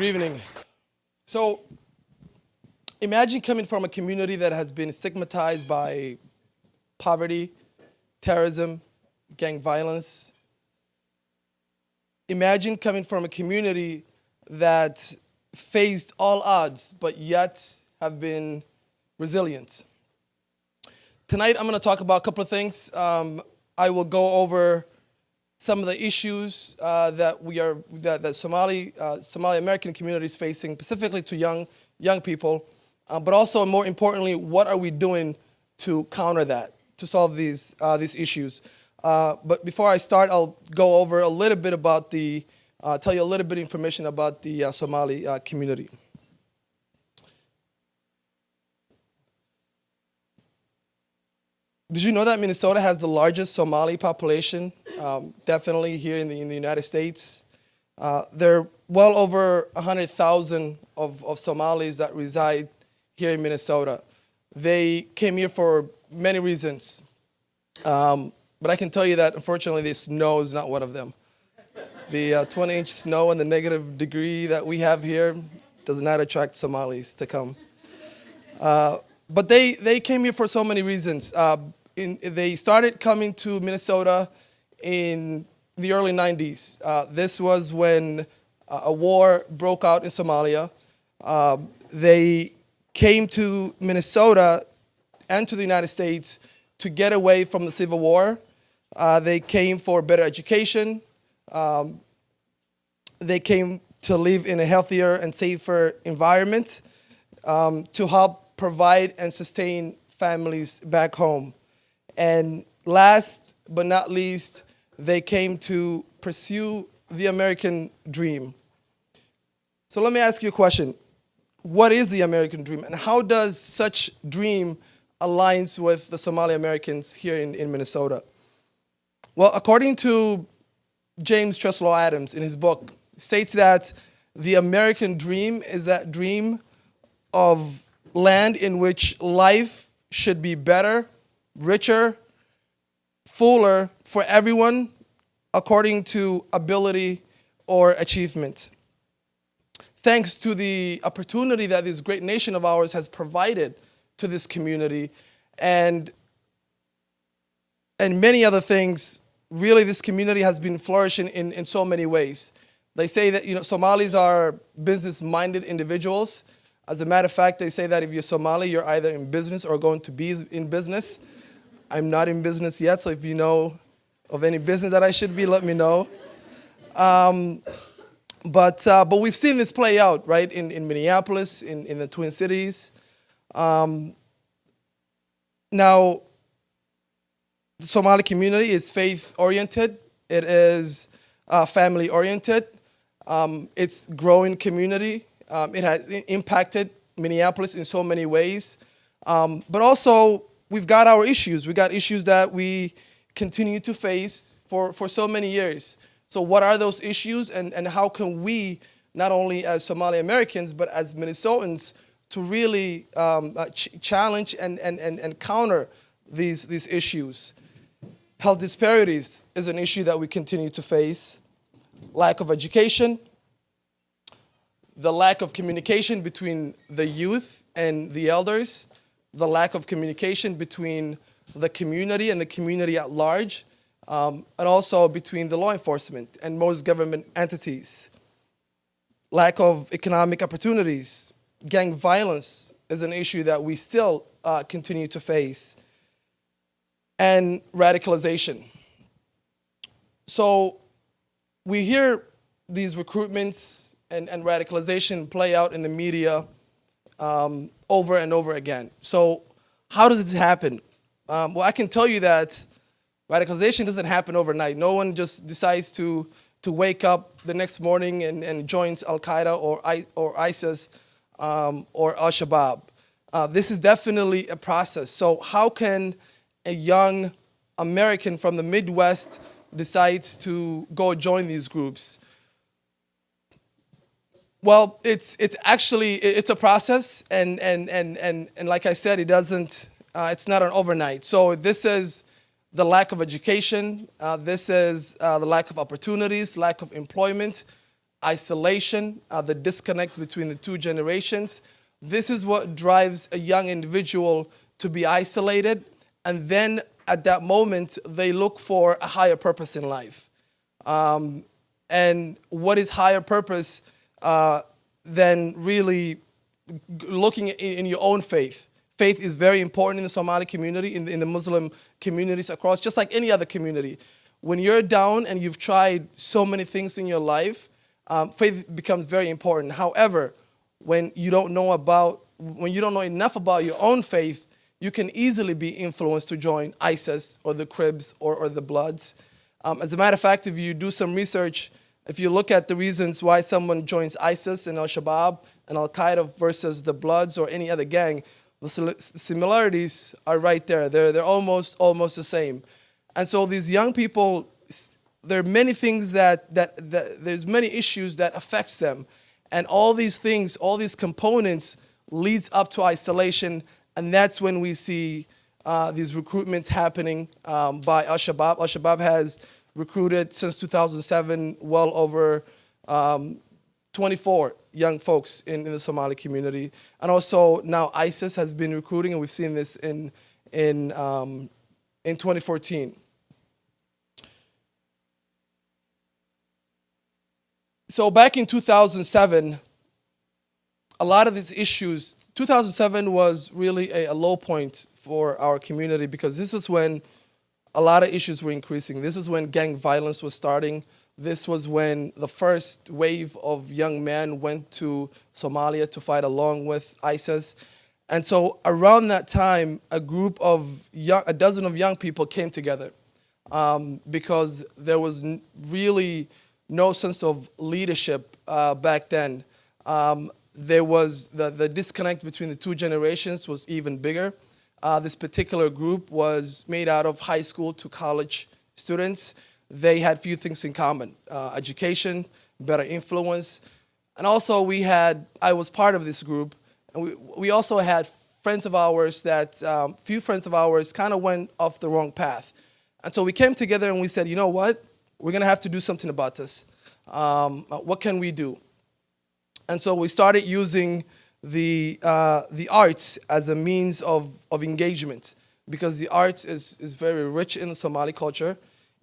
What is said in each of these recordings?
evening. So, imagine coming from a community that has been stigmatized by poverty, terrorism, gang violence. Imagine coming from a community that faced all odds, but yet have been resilient. Tonight, I'm going to talk about a couple of things. I will go over some of the issues that Somali-American community is facing, specifically to young people, but also more importantly, what are we doing to counter that, to solve these issues? But before I start, I'll go over a little bit about tell you a little bit of information about the Somali community. Did you know that Minnesota has the largest Somali population? Definitely here in the United States. There are well over 100,000 of Somalis that reside here in Minnesota. They came here for many reasons. But I can tell you that, unfortunately, the snow is not one of them. The 20-inch snow and the negative degree that we have here does not attract Somalis to come. But they came here for so many reasons. They started coming to Minnesota in the early 90s. This was when a war broke out in Somalia. They came to Minnesota and to the United States to get away from the Civil War. They came for better education. They came to live in a healthier and safer environment, to help provide and sustain families back home. And last but not least, they came to pursue the American dream. So let me ask you a question. What is the American dream, and how does such dream aligns with the Somali Americans here in Minnesota? Well, according to James Truslow Adams in his book, states that the American dream is that dream of land in which life should be better, richer, fuller for everyone according to ability or achievement. Thanks to the opportunity that this great nation of ours has provided to this community and many other things, really this community has been flourishing in so many ways. They say that Somalis are business-minded individuals. As a matter of fact, they say that if you're Somali, you're either in business or going to be in business. I'm not in business yet, so if you know of any business that I should be, let me know. But we've seen this play out, right, in Minneapolis, in the Twin Cities. Now, the Somali community is faith-oriented. It is family-oriented. It's growing community. It has impacted Minneapolis in so many ways. But also, we've got our issues. We got issues that we continue to face for so many years. So what are those issues, and how can we, not only as Somali Americans, but as Minnesotans, to really challenge and counter these issues? Health disparities is an issue that we continue to face. Lack of education, the lack of communication between the youth and the elders, the lack of communication between the community and the community at large, and also between the law enforcement and most government entities. Lack of economic opportunities. Gang violence is an issue that we still continue to face. And radicalization. So we hear these recruitments and radicalization play out in the media over and over again. So how does this happen? Well, I can tell you that radicalization doesn't happen overnight. No one just decides to wake up the next morning and joins Al-Qaeda or ISIS or Al-Shabaab. This is definitely a process. So how can a young American from the Midwest decides to go join these groups? Well, it's a process, and like I said, it's not an overnight. So this is the lack of education. This is the lack of opportunities, lack of employment. isolation, the disconnect between the two generations. This is what drives a young individual to be isolated, and then at that moment, they look for a higher purpose in life. And what is higher purpose than really looking in your own faith? Faith is very important in the Somali community, in the Muslim communities across, just like any other community. When you're down and you've tried so many things in your life, faith becomes very important. However, when you don't know enough about your own faith, you can easily be influenced to join ISIS or the Cribs or the Bloods. As a matter of fact, if you do some research, if you look at the reasons why someone joins ISIS and Al-Shabaab and Al-Qaeda versus the Bloods or any other gang, the similarities are right there. They're almost the same. And so these young people, there are many things that there's many issues that affects them. And all these things, all these components leads up to isolation. And that's when we see these recruitments happening by Al-Shabaab. Al-Shabaab has recruited since 2007 well over 24 young folks in the Somali community. And also now ISIS has been recruiting, and we've seen this in 2014. So back in 2007, a lot of these issues, 2007 was really a low point for our community because this was when a lot of issues were increasing. This was when gang violence was starting. This was when the first wave of young men went to Somalia to fight along with ISIS. And so around that time, a dozen of young people came together because there was really no sense of leadership back then. There was the disconnect between the two generations was even bigger. This particular group was made out of high school to college students. They had few things in common: education, better influence, and also I was part of this group, and we also had friends of ours few friends of ours kind of went off the wrong path. And so we came together and we said, you know what? We're gonna have to do something about this. What can we do? And so we started using the arts as a means of engagement, because the arts is very rich in the Somali culture.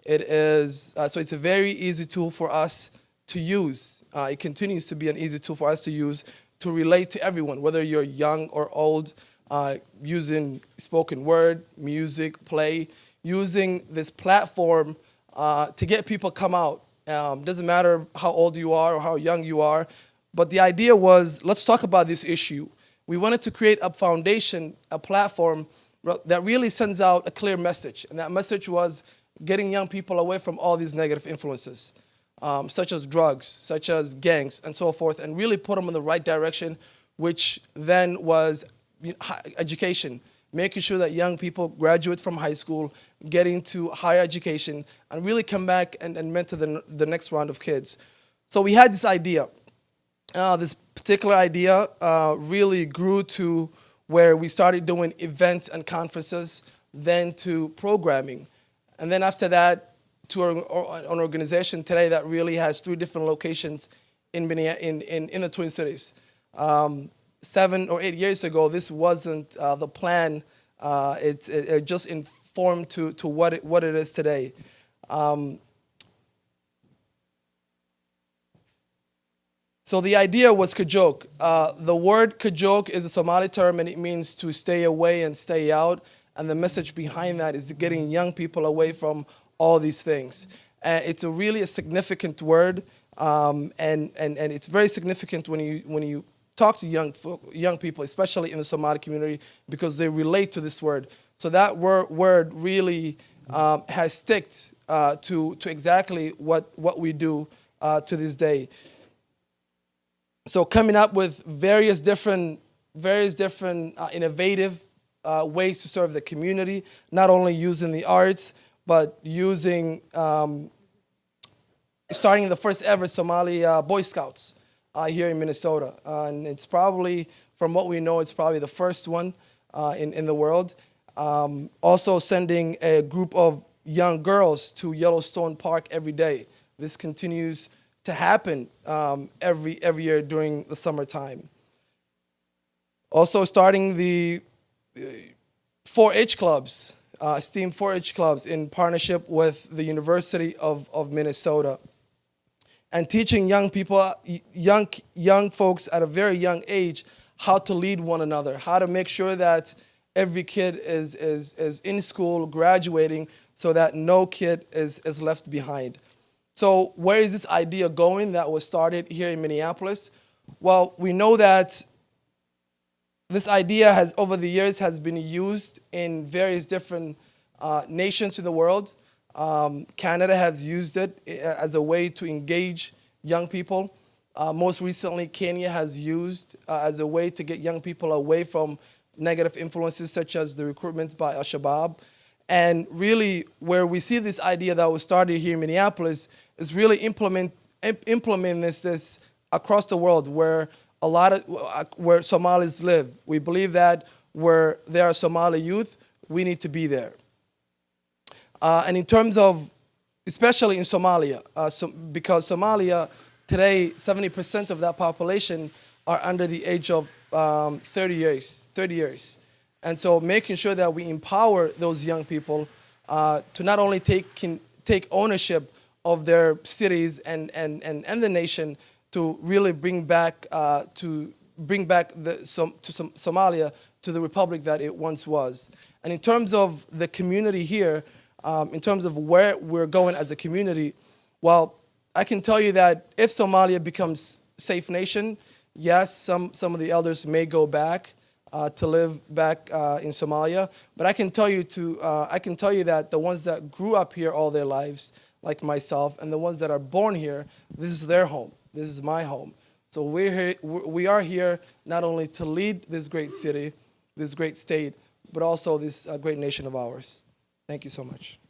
It is so it's a very easy tool for us to use. It continues to be an easy tool for us to use to relate to everyone, whether you're young or old, using spoken word, music, play, using this platform to get people come out. Doesn't matter how old you are or how young you are, but the idea was, let's talk about this issue. We wanted to create a foundation, a platform that really sends out a clear message, and that message was getting young people away from all these negative influences, such as drugs, such as gangs, and so forth, and really put them in the right direction, which then was education, making sure that young people graduate from high school, get into higher education, and really come back and mentor the next round of kids. So we had this idea. This particular idea really grew to where we started doing events and conferences, then to programming. And then after that, to an organization today that really has 3 different locations in the Twin Cities. 7 or 8 years ago, this wasn't the plan. It just informed to what it is today. So the idea was Ka-Joog. The word Ka-Joog is a Somali term, and it means to stay away and stay out. And the message behind that is getting young people away from all these things. It's really a significant word, and it's very significant when you talk to young people, especially in the Somali community, because they relate to this word. So that word really has stuck to exactly what we do to this day. So coming up with various different innovative ways to serve the community, not only using the arts, but using, starting the first ever Somali Boy Scouts here in Minnesota. And it's probably, from what we know, it's probably the first one in the world. Also sending a group of young girls to Yellowstone Park every day. This continues to happen every year during the summertime. Also starting the 4-H clubs, STEAM 4-H clubs in partnership with the University of Minnesota, and teaching young people, young folks at a very young age how to lead one another, how to make sure that every kid is in school, graduating, so that no kid is left behind. So where is this idea going that was started here in Minneapolis? Well, we know that this idea has, over the years, has been used in various different nations in the world. Canada has used it as a way to engage young people. Most recently, Kenya has used as a way to get young people away from negative influences such as the recruitment by Al-Shabaab. And really, where we see this idea that was started here in Minneapolis is really implementing this across the world, where a lot of where Somalis live. We believe that where there are Somali youth, we need to be there. And in terms of, especially in Somalia, because Somalia today, 70% of that population are under the age of 30 years. And so making sure that we empower those young people to not only take ownership of their cities and the nation, to really bring back Somalia to the republic that it once was. And in terms of the community here, in terms of where we're going as a community, well, I can tell you that if Somalia becomes a safe nation, yes, some of the elders may go back to live back in Somalia. But I can tell you that the ones that grew up here all their lives, like myself, and the ones that are born here, this is their home. This is my home. So we are here not only to lead this great city, this great state, but also this great nation of ours. Thank you so much.